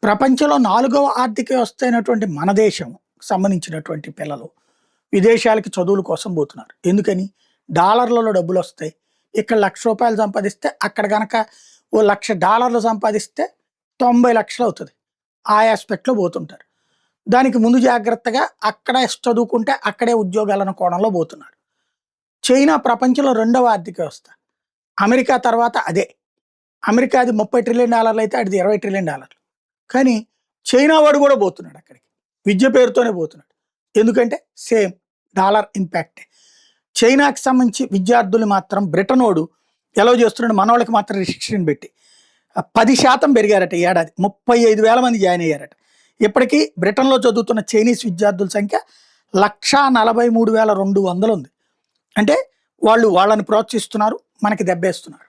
ప్రపంచంలో 4వ ఆర్థిక వ్యవస్థ అయినటువంటి మన దేశం సంబంధించినటువంటి పిల్లలు విదేశాలకి చదువుల కోసం పోతున్నారు. ఎందుకని? డాలర్లలో డబ్బులొస్తాయి. ఇక్కడ రూ. 1,00,000 సంపాదిస్తే అక్కడ గనక ఓ $1,00,000 సంపాదిస్తే 90,00,000 అవుతది. ఆ యాస్పెక్ట్‌లో పోతుంటారు. దానికి ముందు జాగ్రత్తగా అక్కడే చదువుకుంటే అక్కడే ఉద్యోగాలన్న కోణంలో పోతున్నారు. చైనా ప్రపంచంలో 2వ ఆర్థిక వ్యవస్థ. అమెరికా తర్వాత అదే. అమెరికాది $30 ట్రిలియన్ అయితే అడిది $20 ట్రిలియన్. కానీ చైనా వాడు కూడా పోతున్నాడు అక్కడికి. విద్య పేరుతోనే పోతున్నాడు. ఎందుకంటే సేమ్ డాలర్ ఇంపాక్టే. చైనాకి సంబంధించి విద్యార్థులు మాత్రం బ్రిటనోడు ఎలవ్ చేస్తున్నాడు, మనోళ్ళకి మాత్రం రిస్ట్రిక్షన్ పెట్టి 10% పెరిగారట ఈ ఏడాది. 35,000 మంది జాయిన్ అయ్యారట. ఇప్పటికీ బ్రిటన్లో చదువుతున్న చైనీస్ విద్యార్థుల సంఖ్య 1,43,200 ఉంది. అంటే వాళ్ళు వాళ్ళని ప్రోత్సహిస్తున్నారు, మనకి దెబ్బేస్తున్నారు.